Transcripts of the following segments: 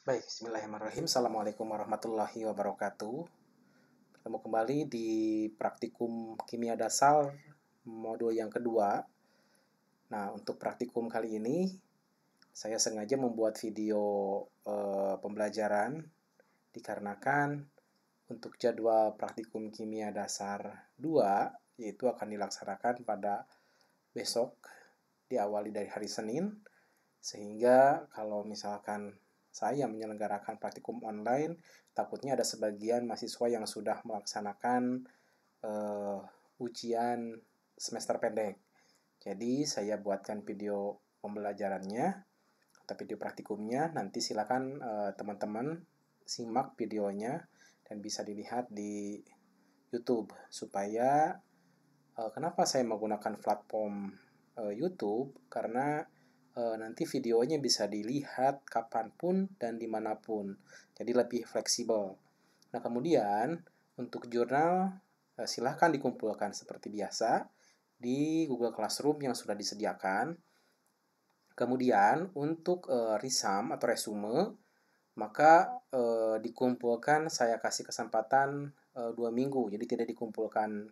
Baik, bismillahirrahmanirrahim. Assalamualaikum warahmatullahi wabarakatuh. Bertemu kembali di praktikum kimia dasar modul yang kedua. Nah, untuk praktikum kali ini, saya sengaja membuat video pembelajaran dikarenakan untuk jadwal praktikum kimia dasar 2, yaitu akan dilaksanakan pada besok, diawali dari hari Senin, sehingga kalau misalkan saya menyelenggarakan praktikum online, takutnya ada sebagian mahasiswa yang sudah melaksanakan ujian semester pendek. Jadi saya buatkan video pembelajarannya atau video praktikumnya. Nanti silakan teman-teman simak videonya dan bisa dilihat di YouTube supaya kenapa saya menggunakan platform YouTube, karena nanti videonya bisa dilihat kapanpun dan dimanapun, jadi lebih fleksibel. Nah, kemudian untuk jurnal silahkan dikumpulkan seperti biasa di Google Classroom yang sudah disediakan. Kemudian untuk risam atau resume, maka dikumpulkan, saya kasih kesempatan 2 minggu, jadi tidak dikumpulkan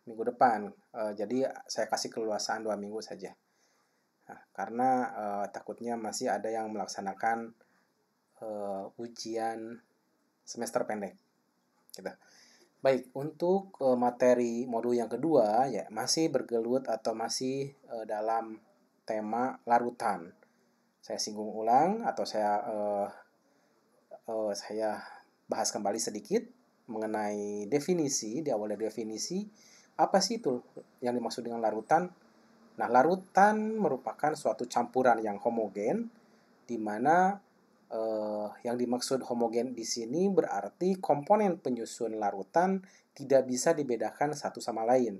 minggu depan. Jadi saya kasih keleluasaan 2 minggu saja. Nah, karena takutnya masih ada yang melaksanakan ujian semester pendek. Gitu. Baik, untuk materi modul yang kedua ya masih bergelut atau masih dalam tema larutan. Saya singgung ulang atau saya bahas kembali sedikit mengenai definisi. Di awal dari definisi, apa sih itu yang dimaksud dengan larutan? Nah, larutan merupakan suatu campuran yang homogen, di mana yang dimaksud homogen di sini berarti komponen penyusun larutan tidak bisa dibedakan satu sama lain.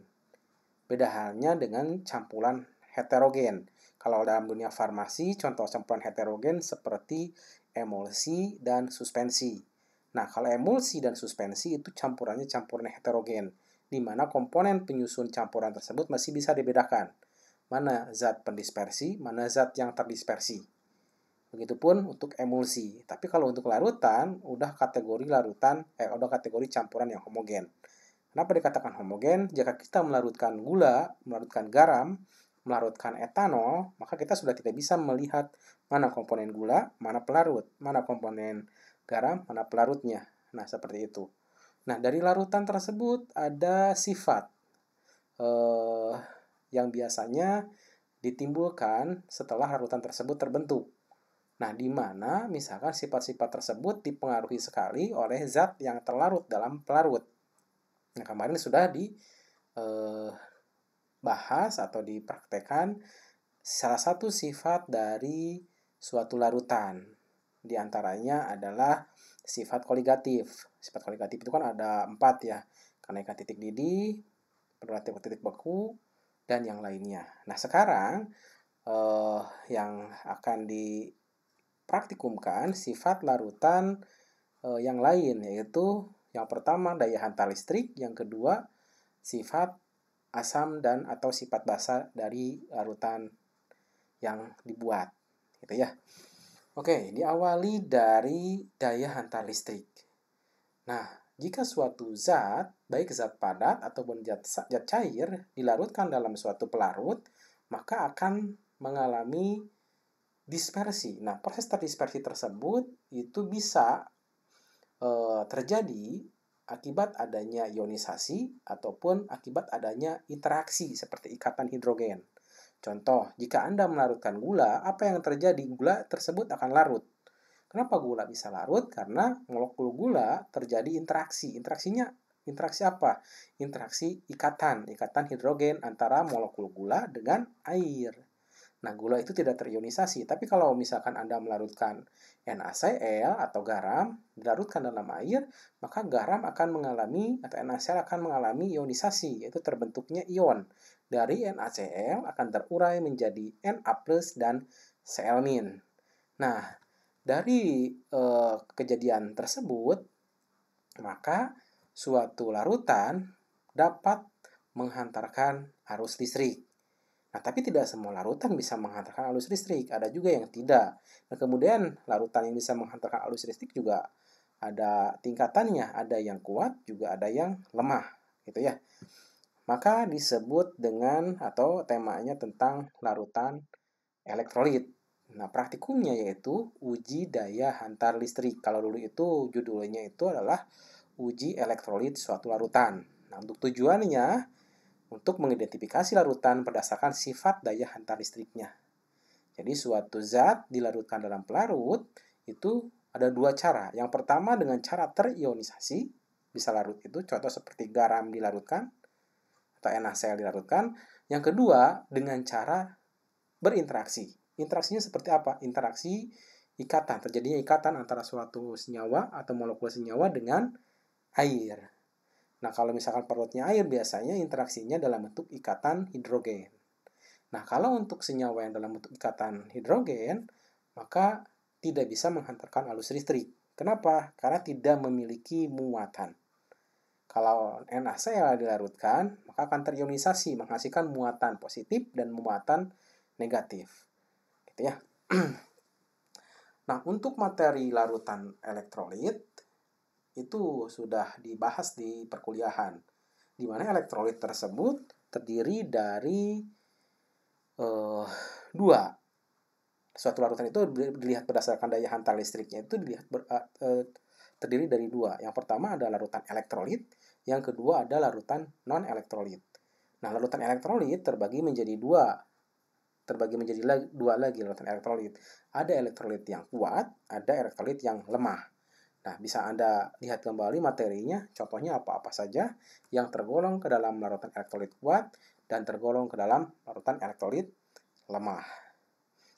Beda halnya dengan campuran heterogen. Kalau dalam dunia farmasi, contoh campuran heterogen seperti emulsi dan suspensi. Nah, kalau emulsi dan suspensi itu campuran heterogen, di mana komponen penyusun campuran tersebut masih bisa dibedakan. Mana zat pendispersi, mana zat yang terdispersi. Begitupun untuk emulsi. Tapi kalau untuk larutan, udah kategori campuran yang homogen. Kenapa dikatakan homogen? Jika kita melarutkan gula, melarutkan garam, melarutkan etanol, maka kita sudah tidak bisa melihat mana komponen gula, mana pelarut, mana komponen garam, mana pelarutnya. Nah, seperti itu. Nah, dari larutan tersebut ada sifat yang biasanya ditimbulkan setelah larutan tersebut terbentuk. Nah, di mana misalkan sifat-sifat tersebut dipengaruhi sekali oleh zat yang terlarut dalam pelarut. Nah, kemarin sudah dibahas atau dipraktekkan salah satu sifat dari suatu larutan. Di antaranya adalah sifat koligatif. Sifat koligatif itu kan ada 4 ya. Kenaikan titik didih, penurunan titik beku, dan yang lainnya. Nah, sekarang yang akan dipraktikumkan sifat larutan yang lain, yaitu yang pertama daya hantar listrik, yang kedua sifat asam dan atau sifat basa dari larutan yang dibuat, gitu ya. Oke, diawali dari daya hantar listrik. Nah, jika suatu zat, baik zat padat ataupun zat cair, dilarutkan dalam suatu pelarut, maka akan mengalami dispersi. Nah, proses terdispersi tersebut itu bisa terjadi akibat adanya ionisasi ataupun akibat adanya interaksi seperti ikatan hidrogen. Contoh, jika Anda melarutkan gula, apa yang terjadi? Gula tersebut akan larut. Kenapa gula bisa larut? Karena molekul gula terjadi interaksi. Interaksi apa? Interaksi ikatan hidrogen antara molekul gula dengan air. Nah, gula itu tidak terionisasi. Tapi kalau misalkan Anda melarutkan NaCl atau garam, dilarutkan dalam air, maka garam akan mengalami, atau NaCl akan mengalami ionisasi, yaitu terbentuknya ion. Dari NaCl akan terurai menjadi Na+, dan Cl-. Nah, dari kejadian tersebut, maka suatu larutan dapat menghantarkan arus listrik. Nah, tapi tidak semua larutan bisa menghantarkan arus listrik, ada juga yang tidak. Nah, kemudian larutan yang bisa menghantarkan arus listrik juga ada tingkatannya, ada yang kuat, juga ada yang lemah, gitu ya. Maka disebut dengan atau temanya tentang larutan elektrolit. Nah, praktikumnya yaitu uji daya hantar listrik. Kalau dulu itu judulnya itu adalah uji elektrolit suatu larutan. Nah, untuk tujuannya untuk mengidentifikasi larutan berdasarkan sifat daya hantar listriknya. Jadi suatu zat dilarutkan dalam pelarut itu ada dua cara. Yang pertama dengan cara terionisasi, bisa larut itu contoh seperti garam dilarutkan atau NaCl dilarutkan. Yang kedua dengan cara berinteraksi. Interaksinya seperti apa? Interaksi ikatan, terjadinya ikatan antara suatu senyawa atau molekul senyawa dengan air. Nah, kalau misalkan perutnya air, biasanya interaksinya dalam bentuk ikatan hidrogen. Nah, kalau untuk senyawa yang dalam bentuk ikatan hidrogen, maka tidak bisa menghantarkan arus listrik. Kenapa? Karena tidak memiliki muatan. Kalau NaCl dilarutkan, maka akan terionisasi, menghasilkan muatan positif dan muatan negatif. Gitu ya. Nah, untuk materi larutan elektrolit, itu sudah dibahas di perkuliahan, di mana elektrolit tersebut terdiri dari dua. Suatu larutan itu dilihat berdasarkan daya hantar listriknya itu terdiri dari dua. Yang pertama ada larutan elektrolit, yang kedua ada larutan non-elektrolit. Nah, larutan elektrolit terbagi menjadi dua lagi larutan elektrolit. Ada elektrolit yang kuat, ada elektrolit yang lemah. Nah, bisa Anda lihat kembali materinya, contohnya apa-apa saja yang tergolong ke dalam larutan elektrolit kuat dan tergolong ke dalam larutan elektrolit lemah.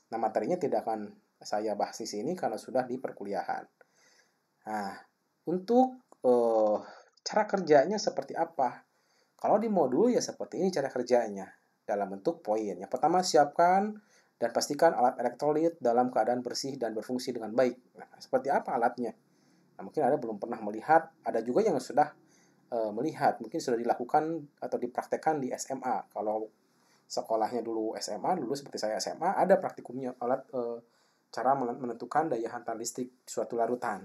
Nah, materinya tidak akan saya bahas di sini karena sudah di perkuliahan. Nah, untuk cara kerjanya seperti apa? Kalau di modul ya seperti ini cara kerjanya dalam bentuk poin. Yang pertama, siapkan dan pastikan alat elektrolit dalam keadaan bersih dan berfungsi dengan baik. Nah, seperti apa alatnya? Nah, mungkin Anda belum pernah melihat, ada juga yang sudah melihat, mungkin sudah dilakukan atau dipraktekkan di SMA. Kalau sekolahnya dulu SMA, dulu seperti saya SMA, ada praktikumnya alat cara menentukan daya hantar listrik suatu larutan.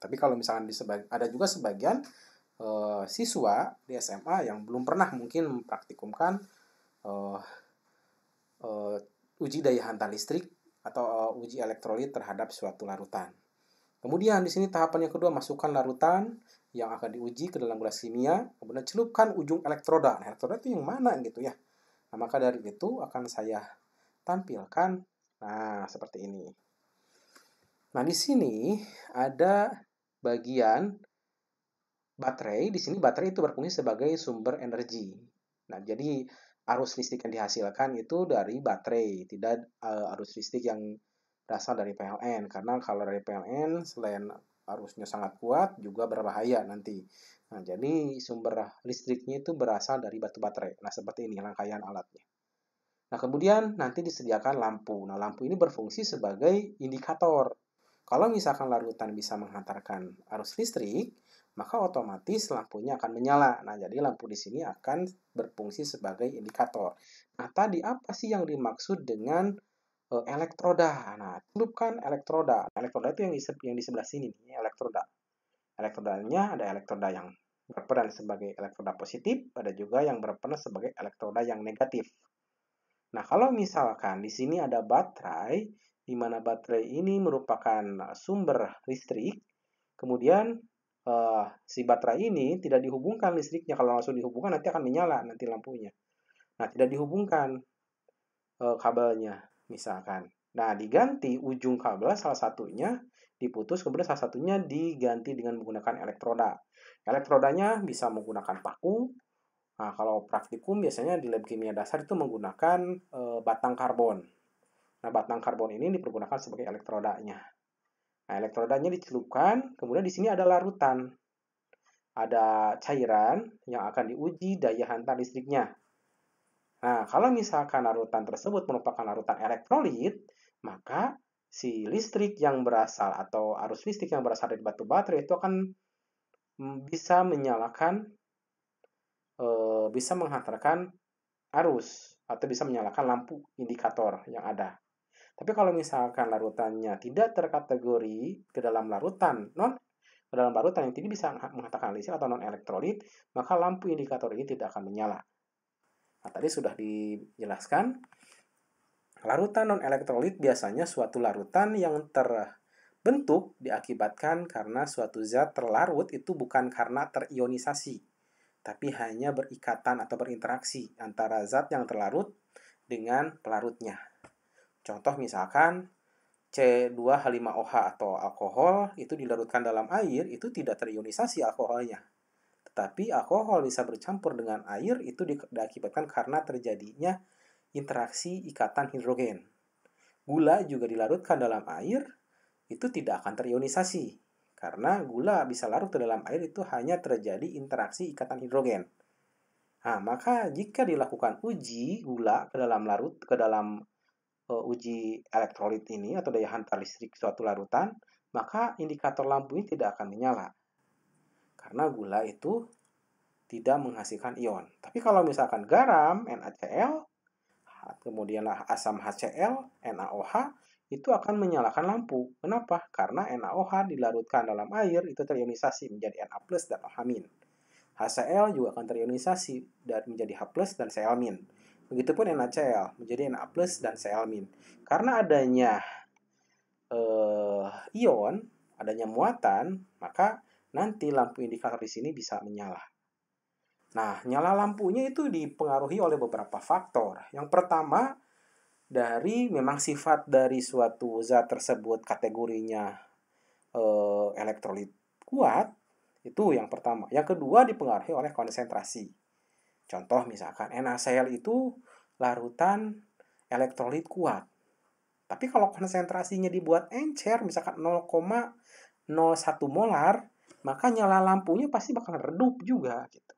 Tapi kalau misalkan ada juga sebagian siswa di SMA yang belum pernah mungkin mempraktikumkan uji daya hantar listrik atau uji elektrolit terhadap suatu larutan. Kemudian di sini tahapan yang kedua, masukkan larutan yang akan diuji ke dalam gelas kimia, kemudian celupkan ujung elektroda. Nah, elektroda itu yang mana gitu ya? Nah, maka dari itu akan saya tampilkan, nah seperti ini. Nah, di sini ada bagian baterai. Di sini baterai itu berfungsi sebagai sumber energi. Nah, jadi arus listrik yang dihasilkan itu dari baterai, tidak arus listrik yang berasal dari PLN. Karena kalau dari PLN, selain arusnya sangat kuat, juga berbahaya nanti. Nah, jadi sumber listriknya itu berasal dari batu baterai. Nah, seperti ini rangkaian alatnya. Nah, kemudian nanti disediakan lampu. Nah, lampu ini berfungsi sebagai indikator. Kalau misalkan larutan bisa menghantarkan arus listrik, maka otomatis lampunya akan menyala. Nah, jadi lampu di sini akan berfungsi sebagai indikator. Nah, tadi apa sih yang dimaksud dengan elektroda? Nah, celupkan elektroda. Nah, elektroda itu yang di sebelah sini, ini elektroda. Elektrodanya ada elektroda yang berperan sebagai elektroda positif, ada juga yang berperan sebagai elektroda yang negatif. Nah, kalau misalkan di sini ada baterai, di mana baterai ini merupakan sumber listrik, kemudian si baterai ini tidak dihubungkan listriknya. Kalau langsung dihubungkan nanti akan menyala nanti lampunya. Nah, tidak dihubungkan kabelnya misalkan. Nah, diganti ujung kabel salah satunya diputus, kemudian salah satunya diganti dengan menggunakan elektroda. Elektrodanya bisa menggunakan paku. Nah, kalau praktikum biasanya di lab kimia dasar itu menggunakan batang karbon. Nah, batang karbon ini dipergunakan sebagai elektrodanya. Nah, elektrodanya dicelupkan, kemudian di sini ada larutan. Ada cairan yang akan diuji daya hantar listriknya. Nah, kalau misalkan larutan tersebut merupakan larutan elektrolit, maka si listrik yang berasal atau arus listrik yang berasal dari batu baterai itu akan bisa menyalakan, bisa menghantarkan arus. atau bisa menyalakan lampu indikator yang ada. Tapi kalau misalkan larutannya tidak terkategori ke dalam larutan yang tidak bisa mengatakan listrik atau non elektrolit, maka lampu indikator ini tidak akan menyala. Nah, tadi sudah dijelaskan, larutan non elektrolit biasanya suatu larutan yang terbentuk diakibatkan karena suatu zat terlarut itu bukan karena terionisasi, tapi hanya berikatan atau berinteraksi antara zat yang terlarut dengan pelarutnya. Contoh misalkan C2H5OH atau alkohol itu dilarutkan dalam air, itu tidak terionisasi alkoholnya. Tetapi alkohol bisa bercampur dengan air itu diakibatkan karena terjadinya interaksi ikatan hidrogen. Gula juga dilarutkan dalam air, itu tidak akan terionisasi. Karena gula bisa larut ke dalam air itu hanya terjadi interaksi ikatan hidrogen. Nah, maka jika dilakukan uji gula ke dalam uji elektrolit ini atau daya hantar listrik suatu larutan, maka indikator lampu ini tidak akan menyala. Karena gula itu tidak menghasilkan ion. Tapi kalau misalkan garam, NaCl, kemudian asam HCl, NaOH, itu akan menyalakan lampu. Kenapa? Karena NaOH dilarutkan dalam air, itu terionisasi menjadi Na+ dan OH-. HCl juga akan terionisasi dan menjadi H+ dan Cl-. Begitupun NaCl menjadi Na+ dan Cl-. Karena adanya ion, adanya muatan, maka nanti lampu indikator di sini bisa menyala. Nah, nyala lampunya itu dipengaruhi oleh beberapa faktor. Yang pertama, dari memang sifat dari suatu zat tersebut kategorinya elektrolit kuat, itu yang pertama. Yang kedua dipengaruhi oleh konsentrasi. Contoh misalkan NaCl itu larutan elektrolit kuat. Tapi kalau konsentrasinya dibuat encer, misalkan 0,01 molar, maka nyala lampunya pasti bakal redup juga gitu.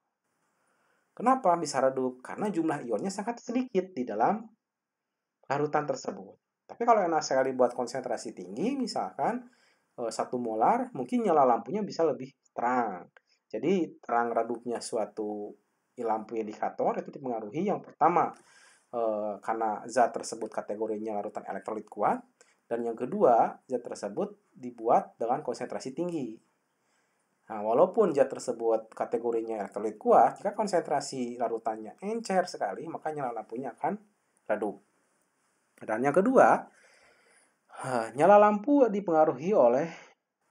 Kenapa bisa redup? Karena jumlah ionnya sangat sedikit di dalam larutan tersebut. Tapi kalau NaCl dibuat konsentrasi tinggi, misalkan 1 molar, mungkin nyala lampunya bisa lebih terang. Jadi terang redupnya suatu lampu indikator itu dipengaruhi yang pertama karena zat tersebut kategorinya larutan elektrolit kuat, dan yang kedua zat tersebut dibuat dengan konsentrasi tinggi. Nah, walaupun zat tersebut kategorinya elektrolit kuat, jika konsentrasi larutannya encer sekali, maka nyala lampunya akan redup. Dan yang kedua, nyala lampu dipengaruhi oleh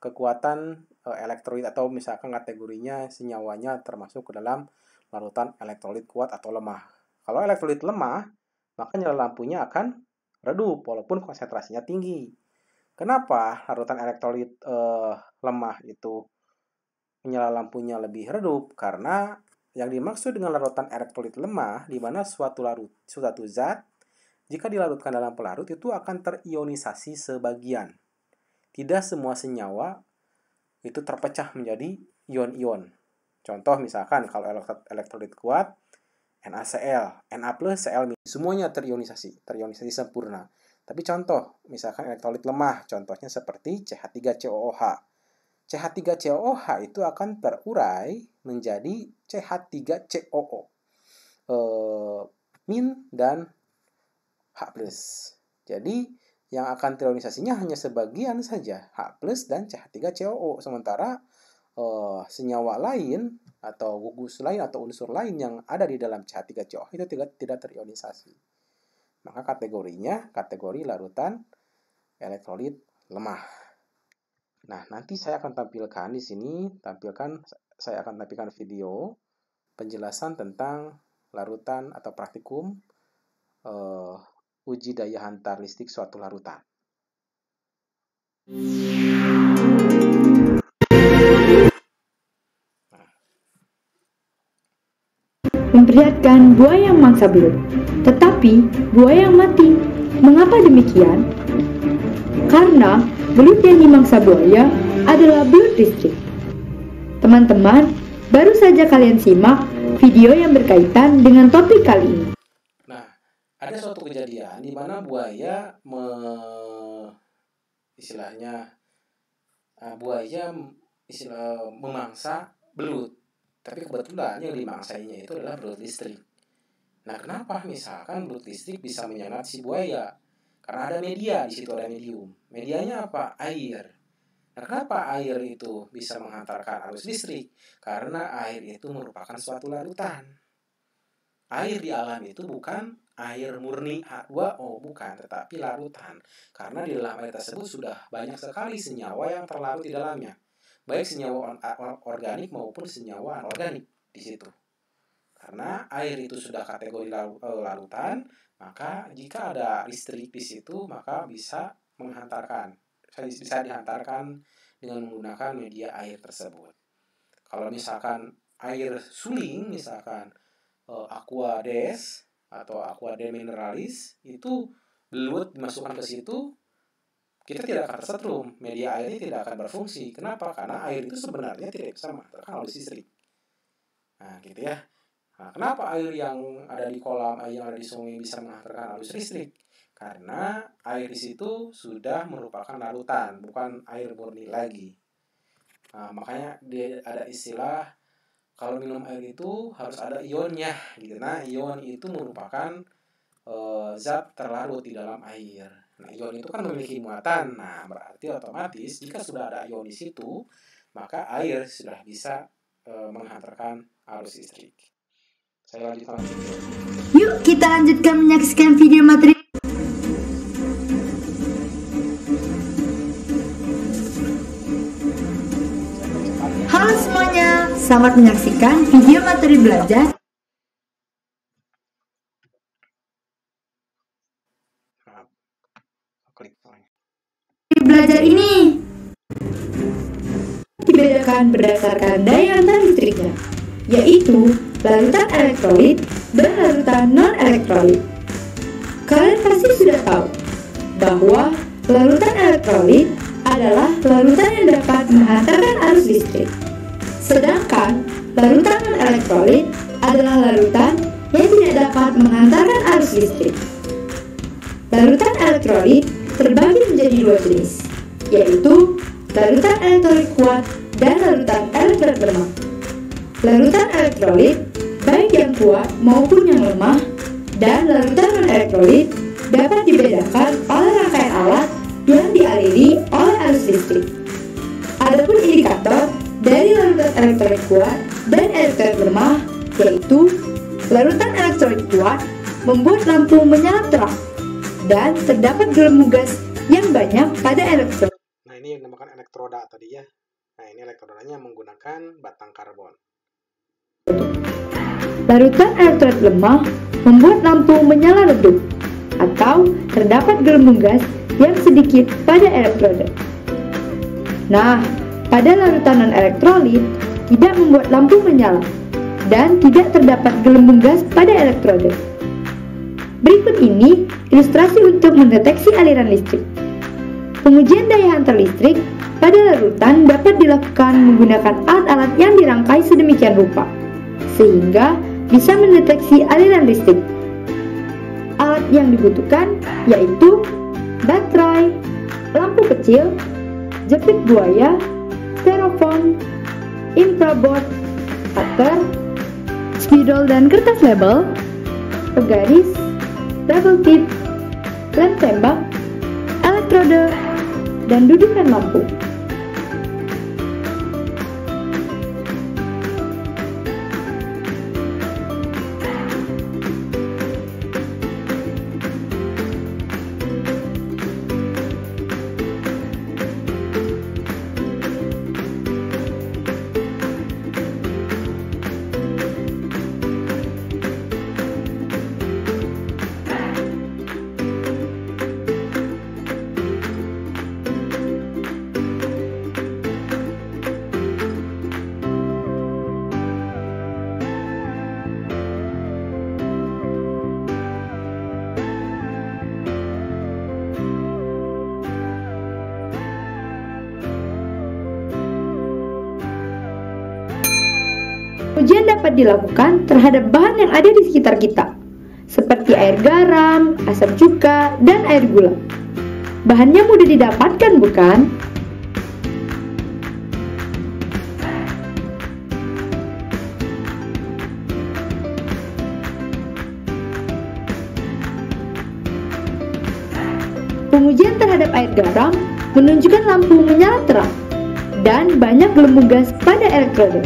kekuatan elektrolit atau misalkan kategorinya senyawanya termasuk ke dalam larutan elektrolit kuat atau lemah. Kalau elektrolit lemah, maka nyala lampunya akan redup walaupun konsentrasinya tinggi. Kenapa larutan elektrolit lemah itu nyala lampunya lebih redup? Karena yang dimaksud dengan larutan elektrolit lemah di mana suatu zat jika dilarutkan dalam pelarut itu akan terionisasi sebagian. Tidak semua senyawa itu terpecah menjadi ion-ion. Contoh misalkan kalau elektrolit kuat, NaCl, Na+, Cl-, semuanya terionisasi sempurna. Tapi contoh, misalkan elektrolit lemah, contohnya seperti CH3COOH. CH3COOH itu akan terurai menjadi CH3COO, min dan H+. Jadi yang akan terionisasinya hanya sebagian saja, H+ dan CH3COO. Sementara senyawa lain atau gugus lain atau unsur lain yang ada di dalam CH3COO itu tidak terionisasi. Maka kategorinya kategori larutan elektrolit lemah. Nah, nanti saya akan tampilkan di sini, saya akan tampilkan video penjelasan tentang larutan atau praktikum uji daya hantar listrik suatu larutan. Memperlihatkan buaya yang mangsa belut, tetapi buaya yang mati. Mengapa demikian? Karena belut yang dimangsa buaya adalah belut listrik. Teman-teman, baru saja kalian simak video yang berkaitan dengan topik kali ini. Nah, ada suatu kejadian di mana buaya memangsa belut. Tapi kebetulan yang dimangsainya itu adalah belut listrik. Nah, kenapa misalkan belut listrik bisa menyengat si buaya? Karena ada media, di situ ada medium. Medianya apa? Air. Nah, kenapa air itu bisa menghantarkan arus listrik? Karena air itu merupakan suatu larutan. Air di alam itu bukan air murni H2O, bukan, tetapi larutan. Karena di dalam air tersebut sudah banyak sekali senyawa yang terlarut di dalamnya. Baik senyawa organik maupun senyawa anorganik di situ. Karena air itu sudah kategori larutan, maka jika ada listrik di situ, maka bisa dihantarkan dengan menggunakan media air tersebut. Kalau misalkan air suling, misalkan aqua des atau aqua de mineralis, itu belut dimasukkan ke situ, kita tidak akan tersetrum, media airnya tidak akan berfungsi. Kenapa? Karena air itu sebenarnya tidak bisa menghantarkan arus listrik. Nah, gitu ya. Nah, kenapa air yang ada di kolam, air yang ada di sungai bisa menghantarkan arus listrik? Karena air di situ sudah merupakan larutan, bukan air murni lagi. Nah, makanya dia ada istilah kalau minum air itu harus ada ionnya, gitu. Nah, ion itu merupakan zat terlarut di dalam air. Nah, ion itu kan memiliki muatan. Nah, berarti otomatis jika sudah ada ion di situ, maka air sudah bisa menghantarkan arus listrik. Saya lanjutkan. Yuk kita lanjutkan menyaksikan video materi. Halo semuanya, selamat menyaksikan video materi belajar. Belajar ini dibedakan berdasarkan daya hantar listriknya, yaitu larutan elektrolit dan larutan non-elektrolit. Kalian pasti sudah tahu bahwa larutan elektrolit adalah larutan yang dapat menghantarkan arus listrik. Sedangkan larutan non-elektrolit adalah larutan yang tidak dapat menghantarkan arus listrik. Larutan elektrolit terbagi menjadi dua jenis, yaitu larutan elektrolit kuat dan larutan elektrolit lemah. Larutan elektrolit baik yang kuat maupun yang lemah, dan larutan non-elektrolit dapat dibedakan oleh rangkaian alat yang dialiri oleh arus listrik. Adapun indikator dari larutan elektrolit kuat dan elektrolit lemah, yaitu larutan elektrolit kuat membuat lampu menyala terang dan terdapat gelembung gas yang banyak pada elektroda. Nah, ini yang dinamakan elektroda tadi ya. Nah, ini elektrodanya menggunakan batang karbon. Larutan elektrolit lemah membuat lampu menyala redup atau terdapat gelembung gas yang sedikit pada elektroda. Nah, pada larutan non-elektrolit tidak membuat lampu menyala dan tidak terdapat gelembung gas pada elektroda. Berikut ini ilustrasi untuk mendeteksi aliran listrik. Pengujian daya hantar listrik pada larutan dapat dilakukan menggunakan alat-alat yang dirangkai sedemikian rupa, sehingga bisa mendeteksi aliran listrik. Alat yang dibutuhkan yaitu baterai, lampu kecil, jepit buaya, styrofoam, infraboard, cutter, spidol dan kertas label, penggaris, double tip, lem tembak, elektroda, dan dudukan lampu. Ujian dapat dilakukan terhadap bahan yang ada di sekitar kita, seperti air garam, asam cuka, dan air gula. Bahannya mudah didapatkan, bukan? pengujian terhadap air garam menunjukkan lampu menyala terang dan banyak gelembung gas pada elektroda.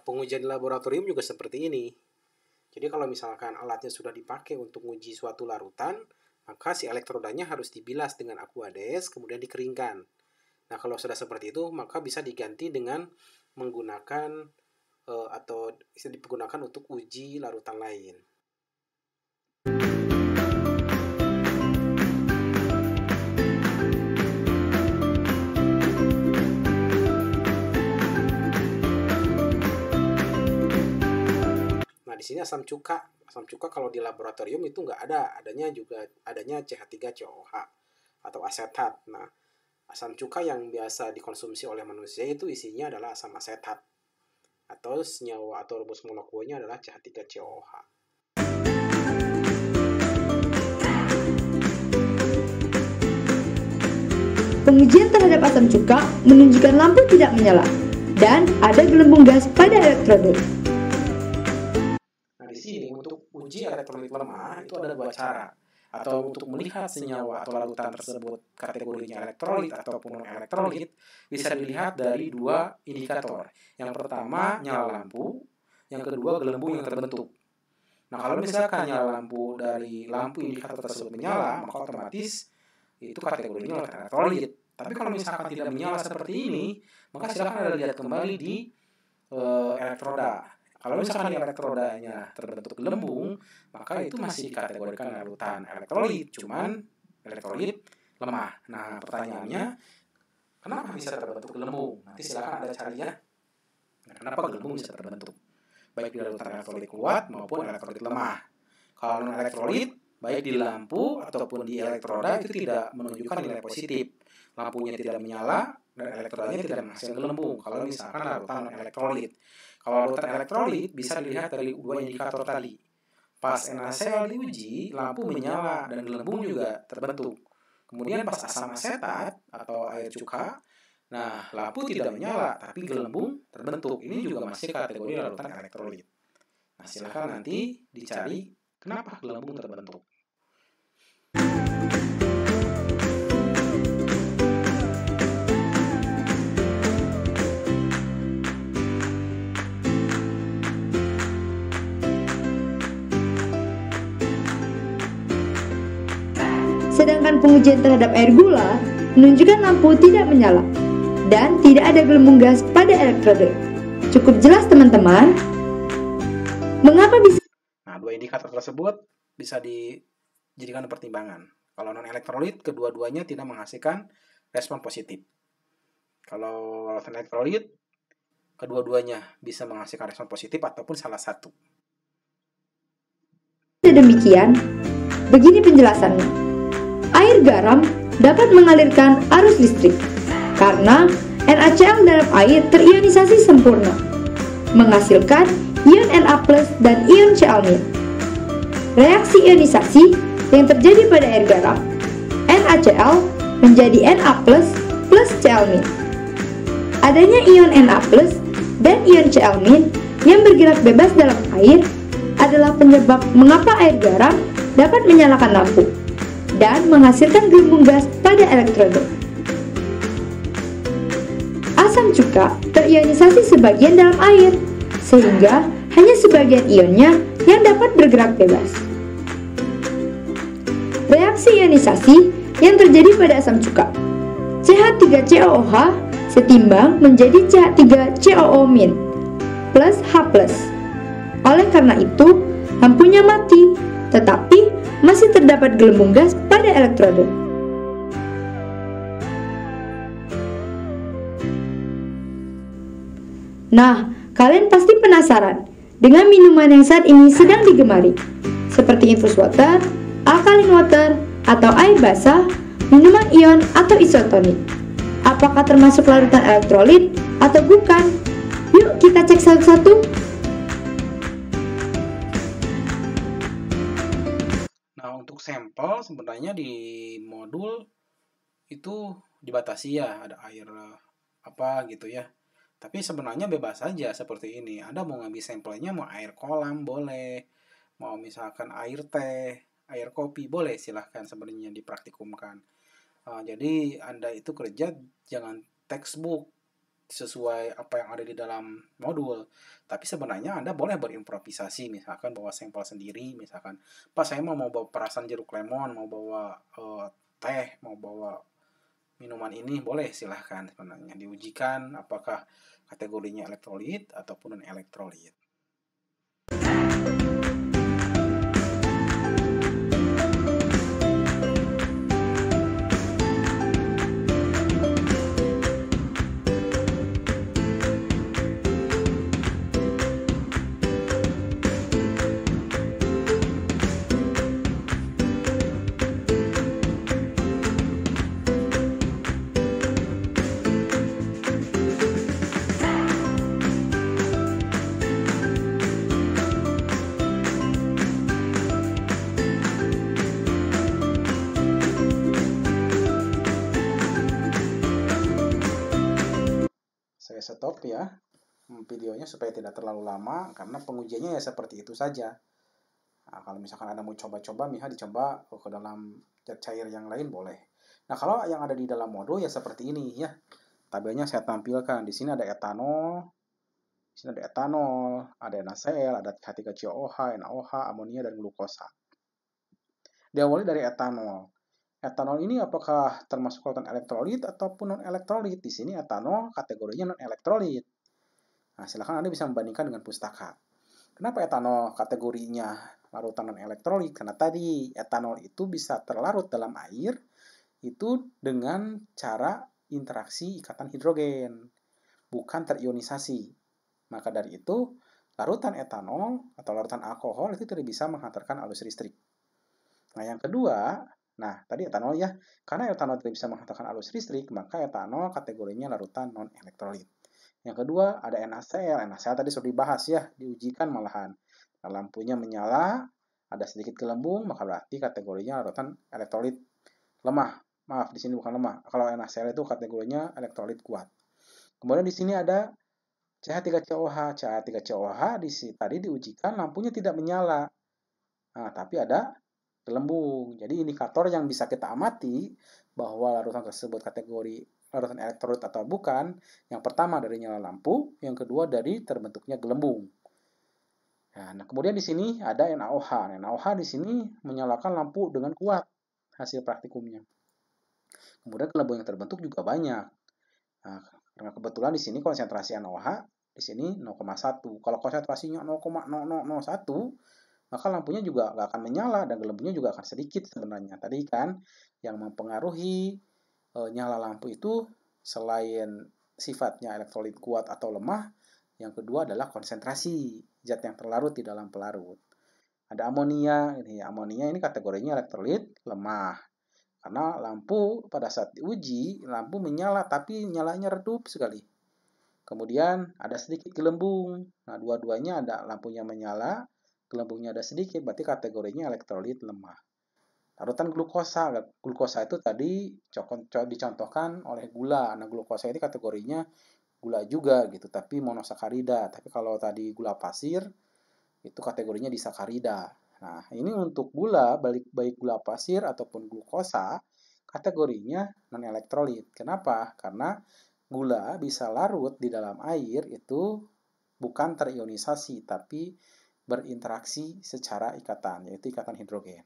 Pengujian di laboratorium juga seperti ini. Jadi kalau misalkan alatnya sudah dipakai untuk menguji suatu larutan, maka si elektrodanya harus dibilas dengan aqueous, kemudian dikeringkan. Nah, kalau sudah seperti itu, maka bisa diganti dengan menggunakan atau bisa digunakan untuk uji larutan lain. Di sini asam cuka kalau di laboratorium itu nggak ada, adanya CH3COOH atau asetat. Nah, asam cuka yang biasa dikonsumsi oleh manusia itu isinya adalah asam asetat atau senyawa atau rumus molekulnya adalah CH3COOH. Pengujian terhadap asam cuka menunjukkan lampu tidak menyala dan ada gelembung gas pada elektroda. Di sini untuk uji elektrolit lemah itu ada dua cara, atau untuk melihat senyawa atau larutan tersebut kategorinya elektrolit ataupun non-elektrolit bisa dilihat dari dua indikator. Yang pertama nyala lampu, yang kedua gelembung yang terbentuk. Nah, kalau misalkan nyala lampu dari lampu indikator tersebut menyala, maka otomatis itu kategorinya elektrolit. Tapi kalau misalkan tidak menyala seperti ini, maka silakan Anda lihat kembali di elektroda. Kalau misalkan elektrodanya terbentuk gelembung, maka itu masih dikategorikan larutan elektrolit, cuman elektrolit lemah. Nah, pertanyaannya, kenapa bisa terbentuk gelembung? Nanti silakan Anda cari ya. Nah, kenapa gelembung bisa terbentuk? Baik di larutan elektrolit kuat maupun elektrolit lemah. Kalau non-elektrolit, baik di lampu ataupun di elektroda itu tidak menunjukkan nilai positif. Lampunya tidak menyala dan elektrodanya tidak menghasilkan gelembung. Kalau misalkan larutan non-elektrolit. Kalau larutan elektrolit bisa dilihat dari dua indikator tadi. Pas NaCl diuji, lampu menyala dan gelembung juga terbentuk. Kemudian pas asam asetat atau air cuka, nah lampu tidak menyala tapi gelembung terbentuk. Ini juga masih kategori larutan elektrolit. Nah, silakan nanti dicari kenapa gelembung terbentuk. Sedangkan pengujian terhadap air gula menunjukkan lampu tidak menyala dan tidak ada gelembung gas pada elektroda. Cukup jelas teman-teman? Mengapa bisa? Nah, dua indikator tersebut bisa dijadikan pertimbangan. Kalau non-elektrolit, kedua-duanya tidak menghasilkan respon positif. Kalau larutan elektrolit, kedua-duanya bisa menghasilkan respon positif ataupun salah satu. Demikian, begini penjelasannya. Air garam dapat mengalirkan arus listrik karena NaCl dalam air terionisasi sempurna, menghasilkan ion Na+ dan ion Cl-. Reaksi ionisasi yang terjadi pada air garam, NaCl menjadi Na+ plus Cl-. Adanya ion Na+ dan ion Cl- yang bergerak bebas dalam air adalah penyebab mengapa air garam dapat menyalakan lampu dan menghasilkan gelembung gas pada elektroda. Asam cuka terionisasi sebagian dalam air, sehingga hanya sebagian ionnya yang dapat bergerak bebas. Reaksi ionisasi yang terjadi pada asam cuka, CH3COOH setimbang menjadi CH3COO- plus H+. Oleh karena itu, lampunya mati, tetapi masih terdapat gelembung gas pada elektroda. Nah, kalian pasti penasaran dengan minuman yang saat ini sedang digemari, seperti infused water, alkaline water, atau air basah, minuman ion atau isotonik. Apakah termasuk larutan elektrolit atau bukan? Yuk kita cek satu-satu. untuk sampel sebenarnya di modul itu dibatasi ya, ada air apa gitu ya. Tapi sebenarnya bebas saja seperti ini. Anda mau ngambil sampelnya mau air kolam boleh, mau misalkan air teh, air kopi boleh, silahkan sebenarnya dipraktikumkan. Jadi Anda itu kerja jangan textbook sesuai apa yang ada di dalam modul. Tapi sebenarnya Anda boleh berimprovisasi, misalkan bawa sampel sendiri, misalkan, Pak saya mau bawa perasan jeruk lemon, mau bawa teh, mau bawa minuman ini, boleh silahkan sebenarnya. Diujikan apakah kategorinya elektrolit ataupun non elektrolit. Saya stop ya videonya supaya tidak terlalu lama, karena pengujiannya ya seperti itu saja. Nah, kalau misalkan Anda mau coba-coba, misalnya dicoba ke dalam zat cair yang lain boleh. Nah, kalau yang ada di dalam modul ya seperti ini ya. Tabelnya saya tampilkan. Di sini ada etanol, di sini ada etanol, ada NaCl, ada H3COH, NaOH, amonia, dan glukosa. Diawali dari etanol. Etanol ini apakah termasuk larutan elektrolit ataupun non-elektrolit? Di sini etanol kategorinya non-elektrolit. Nah, silakan Anda bisa membandingkan dengan pustaka. Kenapa etanol kategorinya larutan non-elektrolit? Karena tadi etanol itu bisa terlarut dalam air itu dengan cara interaksi ikatan hidrogen, bukan terionisasi. Maka dari itu, larutan etanol atau larutan alkohol itu tidak bisa menghantarkan arus listrik. Nah, yang kedua, tadi etanol ya, karena etanol tidak bisa menghantarkan arus listrik, maka etanol kategorinya larutan non-elektrolit. Yang kedua, ada NaCl. NaCl tadi sudah dibahas ya, diujikan malahan. Nah, lampunya menyala, ada sedikit gelembung, maka berarti kategorinya larutan elektrolit lemah. Maaf, di sini bukan lemah. Kalau NaCl itu kategorinya elektrolit kuat. Kemudian di sini ada CH3COH. CH3COH tadi diujikan lampunya tidak menyala. Nah, tapi ada gelembung. Jadi indikator yang bisa kita amati bahwa larutan tersebut kategori larutan elektrolit atau bukan, yang pertama dari nyala lampu, yang kedua dari terbentuknya gelembung. Nah, kemudian di sini ada NaOH. NaOH di sini menyalakan lampu dengan kuat hasil praktikumnya. Kemudian gelembung yang terbentuk juga banyak. Nah, karena kebetulan di sini konsentrasi NaOH di sini 0,1. Kalau konsentrasinya 0,0001, maka lampunya juga nggak akan menyala dan gelembungnya juga akan sedikit sebenarnya. Tadi kan yang mempengaruhi nyala lampu itu selain sifatnya elektrolit kuat atau lemah, yang kedua adalah konsentrasi zat yang terlarut di dalam pelarut. Ada amonia, amonia ini kategorinya elektrolit lemah. Karena lampu pada saat diuji, lampu menyala tapi nyalanya redup sekali. Kemudian ada sedikit gelembung. Nah, dua-duanya ada lampunya menyala, gelembungnya ada sedikit, berarti kategorinya elektrolit lemah. Larutan glukosa. Glukosa itu tadi dicontohkan oleh gula. Nah, glukosa ini kategorinya gula juga gitu, tapi monosakarida. Tapi kalau tadi gula pasir, itu kategorinya disakarida. Nah, ini untuk gula, baik gula pasir ataupun glukosa, kategorinya non-elektrolit. Kenapa? Karena gula bisa larut di dalam air itu bukan terionisasi, tapi berinteraksi secara ikatan, yaitu ikatan hidrogen.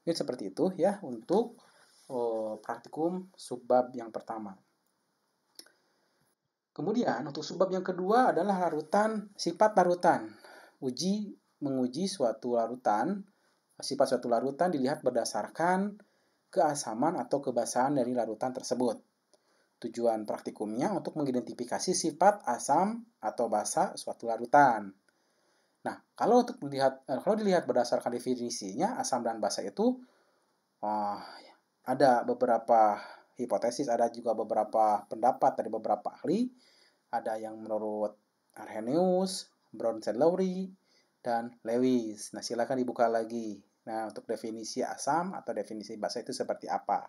Ini seperti itu ya untuk praktikum subbab yang pertama. Kemudian untuk subbab yang kedua adalah sifat larutan. Menguji suatu larutan, sifat suatu larutan dilihat berdasarkan keasaman atau kebasahan dari larutan tersebut. Tujuan praktikumnya untuk mengidentifikasi sifat asam atau basa suatu larutan. Nah, kalau dilihat berdasarkan definisinya, asam dan basa itu ada beberapa hipotesis, ada juga beberapa pendapat dari beberapa ahli. Ada yang menurut Arrhenius, Brownstein-Lowry, dan Lewis. Nah, silakan dibuka lagi Nah, untuk definisi asam atau definisi basa itu seperti apa?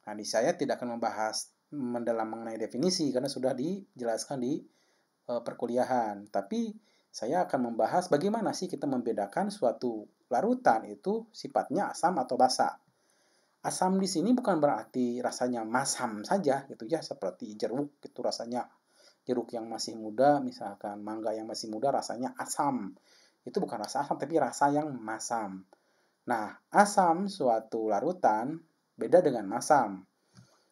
Nah, di saya tidak akan membahas mendalam mengenai definisi karena sudah dijelaskan di perkuliahan. Tapi saya akan membahas bagaimana sih kita membedakan suatu larutan itu sifatnya asam atau basa. Asam di sini bukan berarti rasanya masam saja gitu ya, seperti jeruk itu rasanya jeruk yang masih muda, misalkan mangga yang masih muda rasanya asam. Itu bukan rasa asam tapi rasa yang masam. Nah, asam suatu larutan beda dengan masam.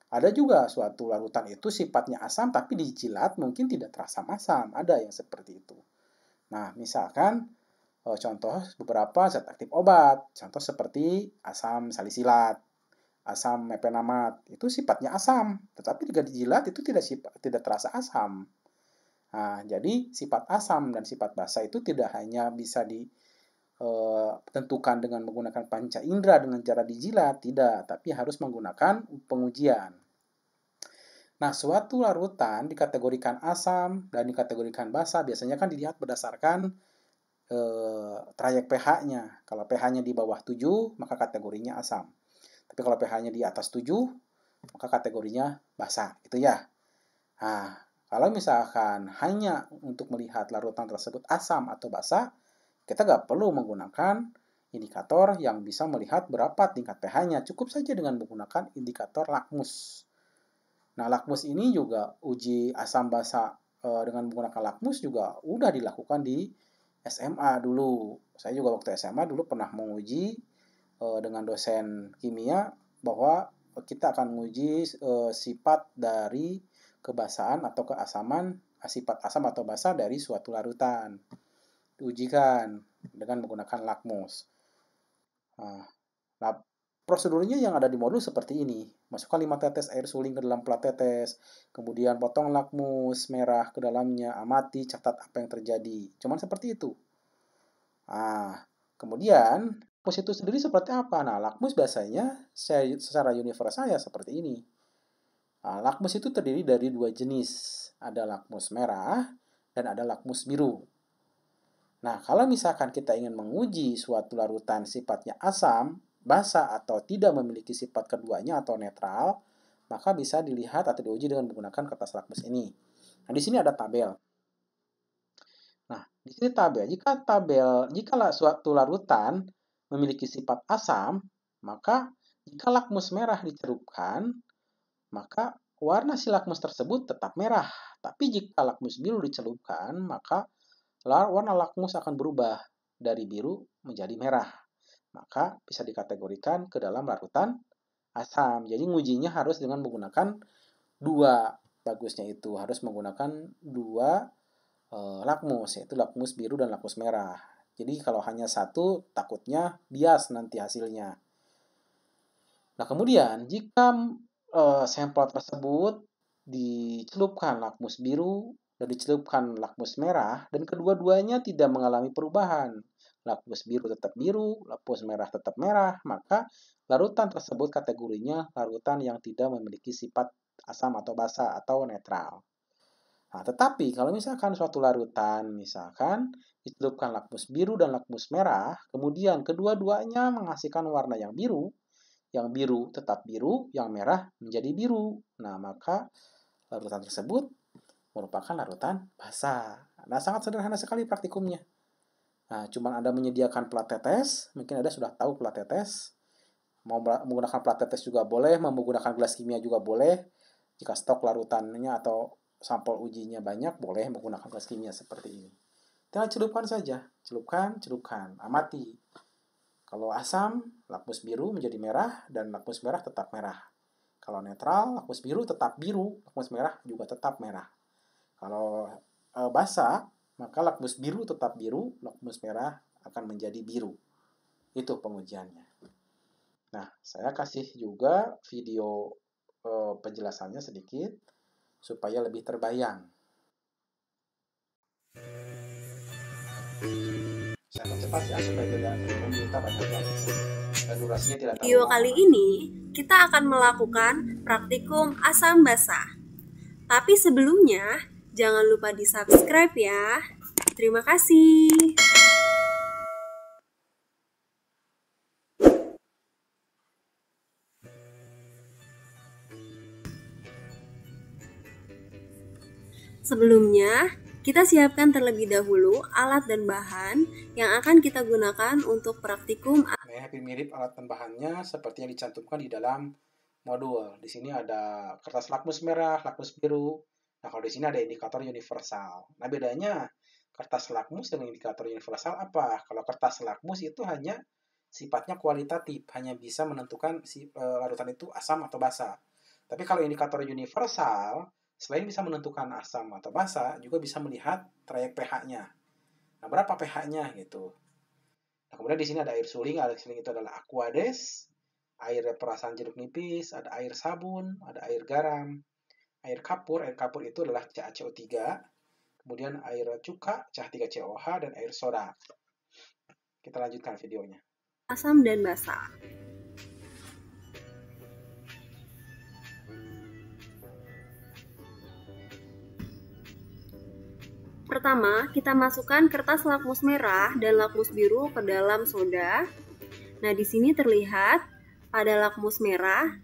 Ada juga suatu larutan itu sifatnya asam tapi dijilat mungkin tidak terasa masam. Ada yang seperti itu. Nah, misalkan contoh beberapa zat aktif obat. Contoh seperti asam salisilat, asam mepenamat. Itu sifatnya asam, tetapi jika dijilat itu tidak terasa asam. Nah, jadi sifat asam dan sifat basa itu tidak hanya bisa ditentukan dengan menggunakan panca indera dengan cara dijilat, tidak, tapi harus menggunakan pengujian. Nah, suatu larutan dikategorikan asam dan dikategorikan basa biasanya kan dilihat berdasarkan trayek pH-nya. Kalau pH-nya di bawah 7, maka kategorinya asam. Tapi kalau pH-nya di atas 7, maka kategorinya basa, gitu ya. Nah, kalau misalkan hanya untuk melihat larutan tersebut asam atau basa, kita nggak perlu menggunakan indikator yang bisa melihat berapa tingkat pH-nya. Cukup saja dengan menggunakan indikator lakmus. Nah, lakmus ini juga uji asam basa dengan menggunakan lakmus juga udah dilakukan di SMA dulu. Saya juga waktu SMA dulu pernah menguji dengan dosen kimia bahwa kita akan menguji sifat dari kebasaan atau keasaman, sifat asam atau basa dari suatu larutan. Diujikan dengan menggunakan lakmus. Nah, prosedurnya yang ada di modul seperti ini. Masukkan 5 tetes air suling ke dalam plat tetes. Kemudian potong lakmus merah ke dalamnya. Amati, catat apa yang terjadi. Cuman seperti itu. Nah, kemudian lakmus itu sendiri seperti apa? Nah, lakmus biasanya secara universal ya seperti ini. Nah, lakmus itu terdiri dari 2 jenis. Ada lakmus merah dan ada lakmus biru. Nah, kalau misalkan kita ingin menguji suatu larutan sifatnya asam, basa atau tidak memiliki sifat keduanya atau netral, maka bisa dilihat atau diuji dengan menggunakan kertas lakmus ini. Nah, di sini ada tabel. Nah, di sini tabel. Jika suatu larutan memiliki sifat asam, maka jika lakmus merah dicerupkan, maka warna si lakmus tersebut tetap merah. Tapi jika lakmus biru dicelupkan, maka warna lakmus akan berubah dari biru menjadi merah. Maka bisa dikategorikan ke dalam larutan asam. Jadi ngujinya harus dengan menggunakan 2. Bagusnya itu harus menggunakan 2 lakmus, yaitu lakmus biru dan lakmus merah. Jadi kalau hanya 1, takutnya bias nanti hasilnya. Nah, kemudian jika sampel tersebut dicelupkan lakmus biru dan dicelupkan lakmus merah, dan kedua-duanya tidak mengalami perubahan, lakmus biru tetap biru, lakmus merah tetap merah, maka larutan tersebut kategorinya larutan yang tidak memiliki sifat asam atau basa atau netral. Nah, tetapi kalau misalkan suatu larutan misalkan dicelupkan lakmus biru dan lakmus merah, kemudian kedua-duanya menghasilkan warna yang biru tetap biru, yang merah menjadi biru. Nah, maka larutan tersebut merupakan larutan basa. Nah, sangat sederhana sekali praktikumnya. Nah, cuman Anda menyediakan plat tetes, mungkin Anda sudah tahu plat tetes. Mau menggunakan plat tetes juga boleh, mau menggunakan gelas kimia juga boleh. Jika stok larutannya atau sampel ujinya banyak, boleh menggunakan gelas kimia seperti ini. Tinggal celupkan saja, celupkan, amati. Kalau asam, lakmus biru menjadi merah, dan lakmus merah tetap merah. Kalau netral, lakmus biru tetap biru, lakmus merah juga tetap merah. Kalau basa, maka lakmus biru tetap biru, lakmus merah akan menjadi biru. Itu pengujiannya. Nah, saya kasih juga video penjelasannya sedikit, supaya lebih terbayang. Saya percepat ya, supaya tidak kita banyak banget. Dan durasinya tidak terlalu Video kali ini, kita akan melakukan praktikum asam basa. Tapi sebelumnya, jangan lupa di-subscribe ya. Terima kasih. Sebelumnya, kita siapkan terlebih dahulu alat dan bahan yang akan kita gunakan untuk praktikum. Hampir mirip alat dan bahannya seperti yang dicantumkan di dalam modul. Di sini ada kertas lakmus merah, lakmus biru. Nah, kalau di sini ada indikator universal. Nah, bedanya kertas lakmus dengan indikator universal apa? Kalau kertas lakmus itu hanya sifatnya kualitatif, hanya bisa menentukan si larutan itu asam atau basa. Tapi kalau indikator universal, selain bisa menentukan asam atau basa, juga bisa melihat trayek pH-nya. Nah, berapa pH-nya gitu. Nah, kemudian di sini ada air suling. Air suling itu adalah aquades, air perasan jeruk nipis, ada air sabun, ada air garam, air kapur. Air kapur itu adalah CaCO3, kemudian air cuka, CH3COH, dan air soda. Kita lanjutkan videonya. Asam dan basa. Pertama, kita masukkan kertas lakmus merah dan lakmus biru ke dalam soda. Nah, di sini terlihat pada lakmus merah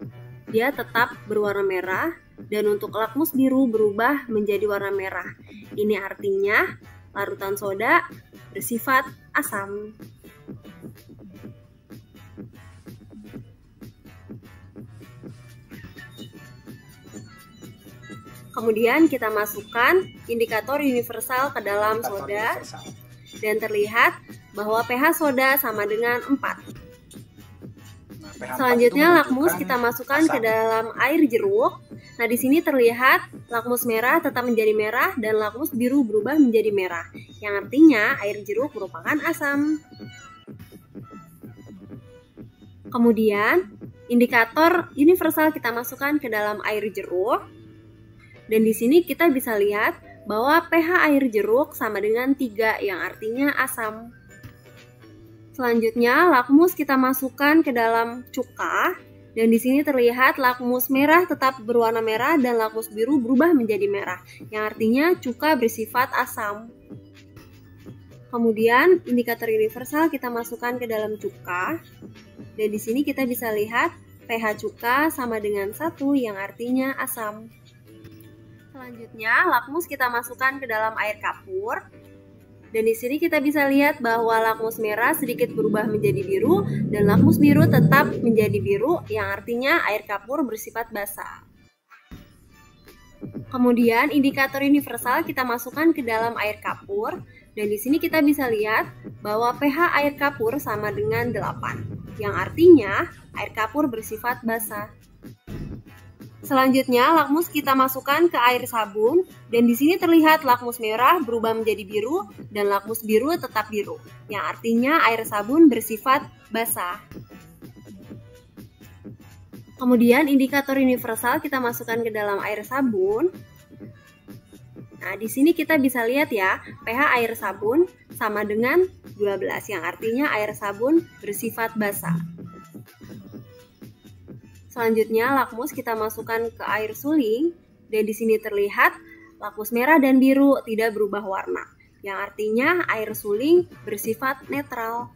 dia tetap berwarna merah, dan untuk lakmus biru berubah menjadi warna merah. Ini artinya larutan soda bersifat asam. Kemudian kita masukkan indikator universal ke dalam soda dan terlihat bahwa pH soda sama dengan 4. Selanjutnya lakmus kita masukkan ke dalam air jeruk. Nah, di sini terlihat lakmus merah tetap menjadi merah dan lakmus biru berubah menjadi merah, yang artinya air jeruk merupakan asam. Kemudian indikator universal kita masukkan ke dalam air jeruk. Dan di sini kita bisa lihat bahwa pH air jeruk sama dengan 3, yang artinya asam. Selanjutnya, lakmus kita masukkan ke dalam cuka. Dan di sini terlihat lakmus merah tetap berwarna merah dan lakmus biru berubah menjadi merah, yang artinya cuka bersifat asam. Kemudian, indikator universal kita masukkan ke dalam cuka. Dan di sini kita bisa lihat pH cuka sama dengan 1, yang artinya asam. Selanjutnya, lakmus kita masukkan ke dalam air kapur. Dan di sini kita bisa lihat bahwa lakmus merah sedikit berubah menjadi biru dan lakmus biru tetap menjadi biru, yang artinya air kapur bersifat basa. Kemudian indikator universal kita masukkan ke dalam air kapur. Dan di sini kita bisa lihat bahwa pH air kapur sama dengan 8, yang artinya air kapur bersifat basa. Selanjutnya, lakmus kita masukkan ke air sabun, dan di sini terlihat lakmus merah berubah menjadi biru dan lakmus biru tetap biru, yang artinya air sabun bersifat basah. Kemudian indikator universal kita masukkan ke dalam air sabun. Nah, di sini kita bisa lihat ya, pH air sabun sama dengan 12, yang artinya air sabun bersifat basah. Selanjutnya, lakmus kita masukkan ke air suling, dan di sini terlihat lakmus merah dan biru tidak berubah warna, yang artinya air suling bersifat netral.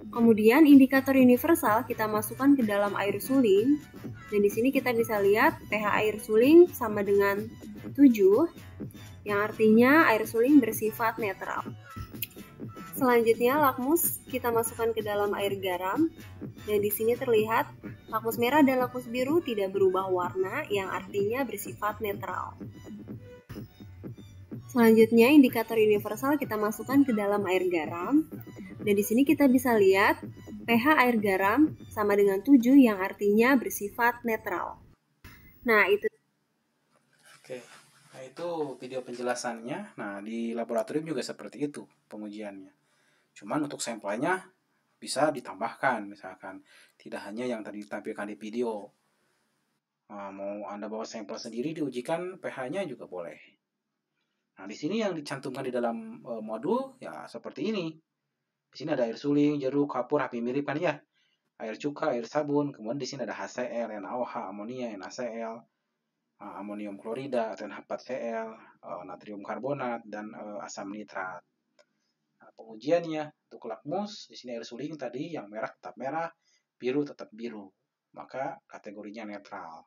Kemudian indikator universal kita masukkan ke dalam air suling, dan di sini kita bisa lihat pH air suling sama dengan 7, yang artinya air suling bersifat netral. Selanjutnya, lakmus kita masukkan ke dalam air garam, dan di sini terlihat lakmus merah dan lakmus biru tidak berubah warna, yang artinya bersifat netral. Selanjutnya, indikator universal kita masukkan ke dalam air garam, dan di sini kita bisa lihat pH air garam sama dengan 7, yang artinya bersifat netral. Nah, itu. Oke. Nah, itu video penjelasannya. Nah, di laboratorium juga seperti itu pengujiannya. Cuman untuk sampelnya bisa ditambahkan, misalkan tidak hanya yang tadi ditampilkan di video. Nah, mau Anda bawa sampel sendiri diujikan pH-nya juga boleh. Nah, di sini yang dicantumkan di dalam modul ya seperti ini. Di sini ada air suling, jeruk, kapur, hampir mirip kan ya. Air cuka, air sabun, kemudian di sini ada HCl, NaOH, amonia, NaCl, amonium klorida atau H4Cl, natrium karbonat, dan asam nitrat. Nah, pengujiannya untuk lakmus di sini air suling tadi yang merah tetap merah, biru tetap biru, maka kategorinya netral.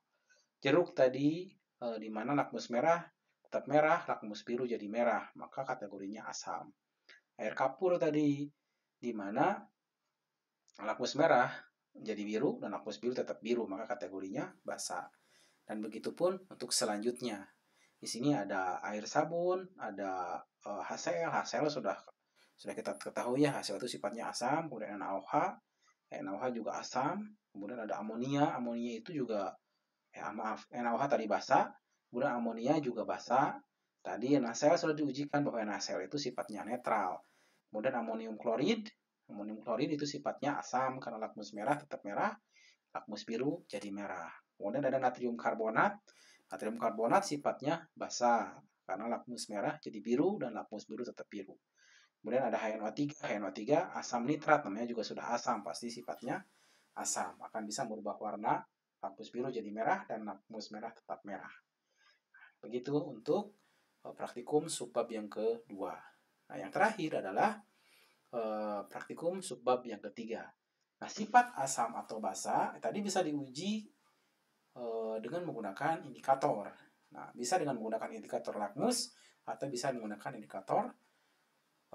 Jeruk tadi di mana lakmus merah tetap merah, lakmus biru jadi merah, maka kategorinya asam. Air kapur tadi di mana lakmus merah jadi biru dan lakmus biru tetap biru, maka kategorinya basa. Dan begitupun untuk selanjutnya. Di sini ada air sabun, ada HCl. HCl sudah kita ketahui ya, HCl itu sifatnya asam. Kemudian NaOH, NaOH juga asam. Kemudian ada amonia, amonia itu juga NaOH tadi basa, kemudian amonia juga basa. Tadi NaCl sudah diujikan bahwa NaCl itu sifatnya netral. Kemudian amonium klorid itu sifatnya asam karena lakmus merah tetap merah, lakmus biru jadi merah. Kemudian ada natrium karbonat sifatnya basa karena lakmus merah jadi biru dan lakmus biru tetap biru. Kemudian ada HNO3 asam nitrat, namanya juga sudah asam, pasti sifatnya asam, akan bisa merubah warna lakmus biru jadi merah dan lakmus merah tetap merah. Begitu untuk praktikum subbab yang kedua. Nah, yang terakhir adalah praktikum subbab yang ketiga. Nah, sifat asam atau basa tadi bisa diuji dengan menggunakan indikator. Nah, bisa dengan menggunakan indikator lakmus atau bisa menggunakan indikator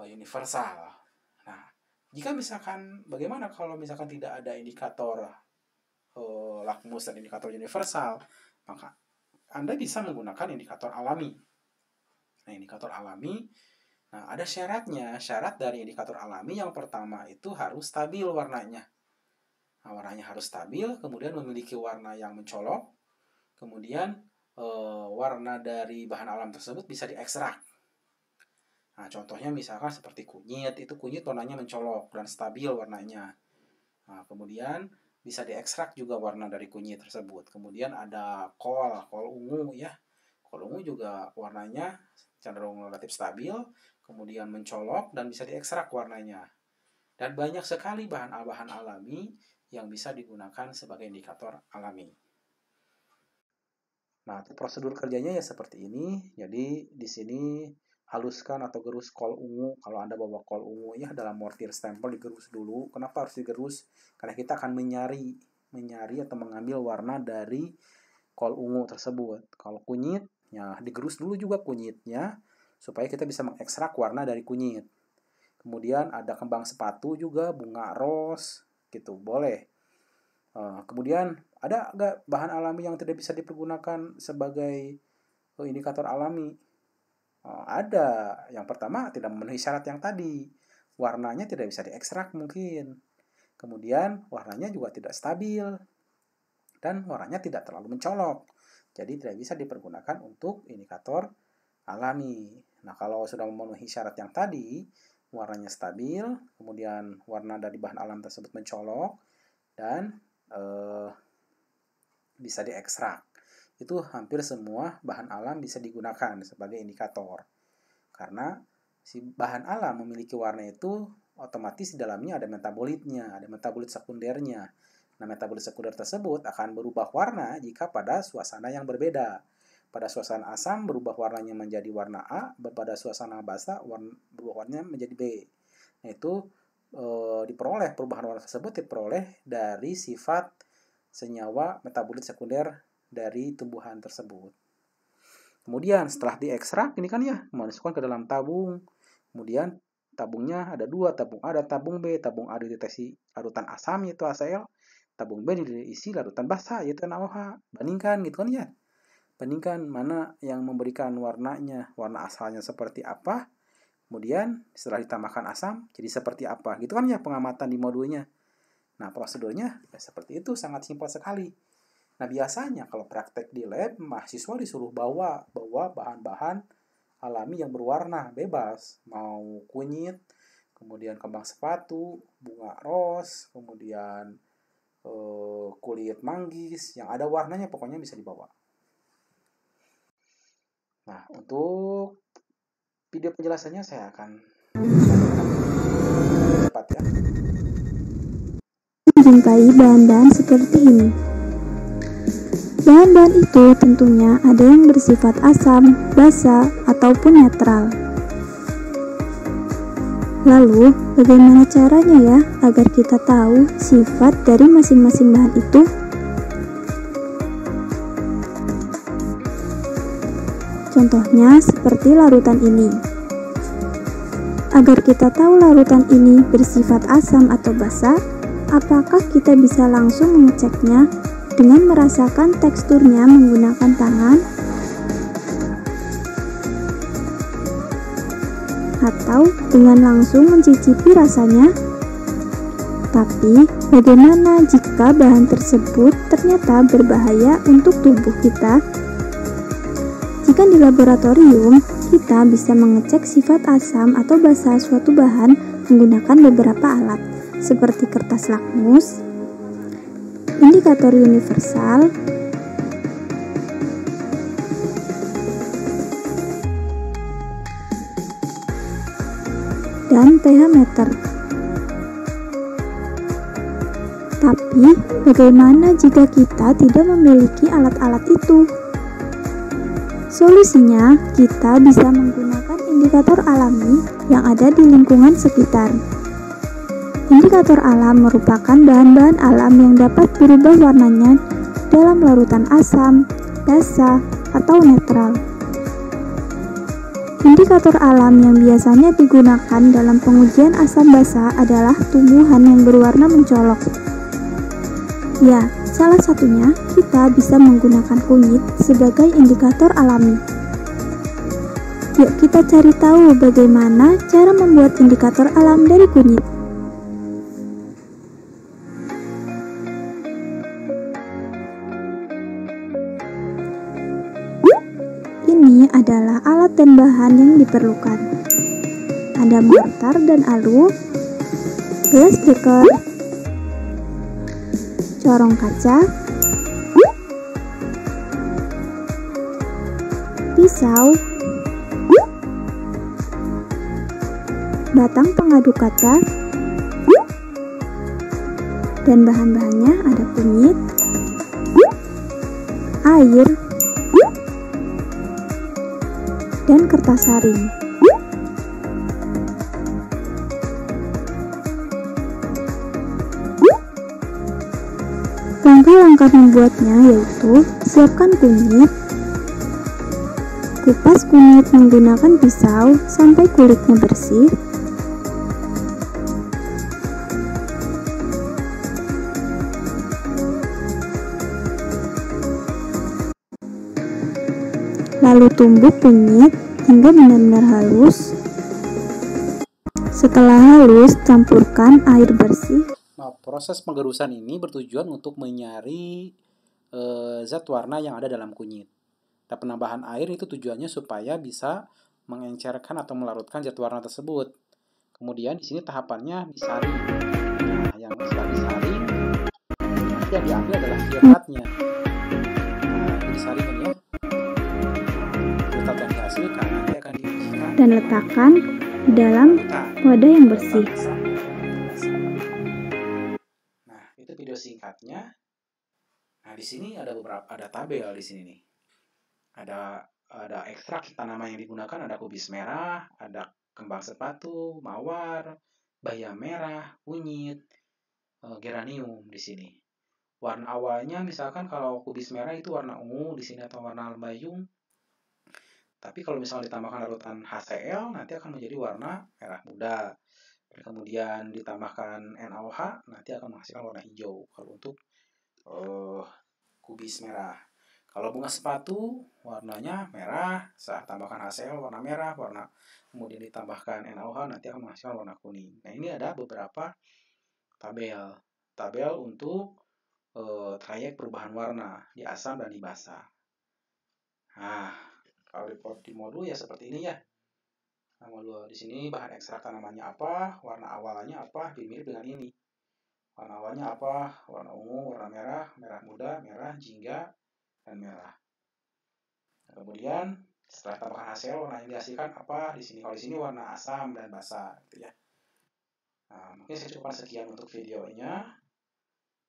universal. Nah, jika misalkan bagaimana kalau misalkan tidak ada indikator lakmus dan indikator universal, maka Anda bisa menggunakan indikator alami. Nah, indikator alami, nah ada syaratnya. Syarat dari indikator alami yang pertama itu harus stabil warnanya. Nah, warnanya harus stabil, kemudian memiliki warna yang mencolok, kemudian warna dari bahan alam tersebut bisa diekstrak. Nah, contohnya misalkan seperti kunyit, itu kunyit warnanya mencolok dan stabil warnanya. Nah, kemudian bisa diekstrak juga warna dari kunyit tersebut. Kemudian ada kol ungu ya. Kol ungu juga warnanya cenderung relatif stabil, kemudian mencolok dan bisa diekstrak warnanya. Dan banyak sekali bahan-bahan alami yang bisa digunakan sebagai indikator alami. Nah, prosedur kerjanya ya seperti ini. Jadi di sini haluskan atau gerus kol ungu. Kalau Anda bawa kol ungu ya dalam mortir stempel digerus dulu. Kenapa harus digerus? Karena kita akan menyari atau mengambil warna dari kol ungu tersebut. Kalau kunyit, ya digerus dulu juga kunyitnya supaya kita bisa mengekstrak warna dari kunyit. Kemudian ada kembang sepatu juga, bunga ros, gitu, boleh. Kemudian ada nggak bahan alami yang tidak bisa dipergunakan sebagai indikator alami? Ada. Yang pertama tidak memenuhi syarat yang tadi. Warnanya tidak bisa diekstrak mungkin. Kemudian warnanya juga tidak stabil. Dan warnanya tidak terlalu mencolok. Jadi tidak bisa dipergunakan untuk indikator alami. Nah, kalau sudah memenuhi syarat yang tadi, warnanya stabil, kemudian warna dari bahan alam tersebut mencolok, dan bisa diekstrak. Itu hampir semua bahan alam bisa digunakan sebagai indikator. Karena si bahan alam memiliki warna itu otomatis di dalamnya ada metabolitnya, ada metabolit sekundernya. Nah, metabolit sekunder tersebut akan berubah warna jika pada suasana yang berbeda. Pada suasana asam berubah warnanya menjadi warna A, pada suasana basa berubah warnanya menjadi B. Nah, itu diperoleh, perubahan warna tersebut diperoleh dari sifat senyawa metabolit sekunder dari tumbuhan tersebut. Kemudian setelah diekstrak, ini kan ya, masukkan ke dalam tabung. Kemudian tabungnya ada dua, tabung A dan tabung B. Tabung A dideteksi larutan asam yaitu HCl, tabung B diisi larutan basa yaitu NaOH. Bandingkan gitu kan ya. Bandingkan mana yang memberikan warnanya, warna asalnya seperti apa. Kemudian setelah ditambahkan asam jadi seperti apa. Gitu kan ya pengamatan di modulnya. Nah, prosedurnya ya seperti itu, sangat simpel sekali. Nah, biasanya kalau praktek di lab, mahasiswa disuruh bawa bahan-bahan alami yang berwarna bebas. Mau kunyit, kemudian kembang sepatu, bunga ros, kemudian kulit manggis, yang ada warnanya pokoknya bisa dibawa. Nah, untuk video penjelasannya saya akan cepat ya. Menjumpai bahan-bahan seperti ini. Bahan-bahan itu tentunya ada yang bersifat asam, basa, ataupun netral. Lalu, bagaimana caranya ya agar kita tahu sifat dari masing-masing bahan itu? Contohnya seperti larutan ini. Agar kita tahu larutan ini bersifat asam atau basa, apakah kita bisa langsung mengeceknya dengan merasakan teksturnya menggunakan tangan? Atau dengan langsung mencicipi rasanya? Tapi, bagaimana jika bahan tersebut ternyata berbahaya untuk tubuh kita? Jika di laboratorium, kita bisa mengecek sifat asam atau basa suatu bahan menggunakan beberapa alat, seperti kertas lakmus, indikator universal, dan pH meter. Tapi, bagaimana jika kita tidak memiliki alat-alat itu? Solusinya, kita bisa menggunakan indikator alami yang ada di lingkungan sekitar. Indikator alam merupakan bahan-bahan alam yang dapat berubah warnanya dalam larutan asam, basa, atau netral. Indikator alam yang biasanya digunakan dalam pengujian asam basa adalah tumbuhan yang berwarna mencolok. Ya, salah satunya kita bisa menggunakan kunyit sebagai indikator alami. Yuk kita cari tahu bagaimana cara membuat indikator alam dari kunyit. Ini adalah alat dan bahan yang diperlukan. Ada mortar dan alu, gelas beker, corong kaca, pisau, batang pengaduk kaca, dan bahan-bahannya ada kunyit, air, dan kertas saring. Langkah-langkah membuatnya yaitu siapkan kunyit, kupas kunyit menggunakan pisau sampai kulitnya bersih, lalu tumbuk kunyit hingga benar-benar halus. Setelah halus, campurkan air bersih. Nah, proses penggerusan ini bertujuan untuk menyari zat warna yang ada dalam kunyit. Dan penambahan air itu tujuannya supaya bisa mengencerkan atau melarutkan zat warna tersebut. Kemudian di sini tahapannya disaring. Nah, yang setelah disaring, nanti yang diambil adalah filtratnya. Nah, ini disaringkan ya. Filtrat yang dihasilkan nanti akan diujikan Dan letakkan di dalam wadah yang bersih. Nah, itu video singkatnya. Nah, di sini ada tabel di sini nih. Ada ekstrak tanaman yang digunakan, ada kubis merah, ada kembang sepatu, mawar, bayam merah, kunyit, geranium di sini. Warna awalnya misalkan kalau kubis merah itu warna ungu di sini atau warna lembayung. Tapi kalau misalnya ditambahkan larutan HCl nanti akan menjadi warna merah muda. Dan kemudian ditambahkan NaOH nanti akan menghasilkan warna hijau. Kalau untuk kubis merah. Kalau bunga sepatu warnanya merah, saat tambahkan HCl warna merah, kemudian ditambahkan NaOH nanti akan menghasilkan warna kuning. Nah, ini ada beberapa tabel untuk trayek perubahan warna di asam dan di basa. Nah, kalau di modul ya seperti ini ya. Nah, modul di sini bahan ekstrak tanamannya apa, warna awalnya apa, mirip dengan ini. Warna awalnya apa? Warna ungu, warna merah, merah muda, merah, jingga, dan merah. Nah, kemudian setelah tambahkan HCl, warna yang dihasilkan apa? Di sini kalau di sini warna asam dan basa, gitu ya. Nah, mungkin saya cukupkan sekian untuk videonya.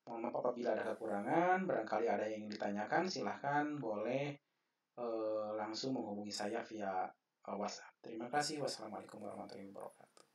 Mohon maaf apabila ada kekurangan, barangkali ada yang ingin ditanyakan, silahkan boleh langsung menghubungi saya via WhatsApp. Terima kasih. Wassalamualaikum warahmatullahi wabarakatuh.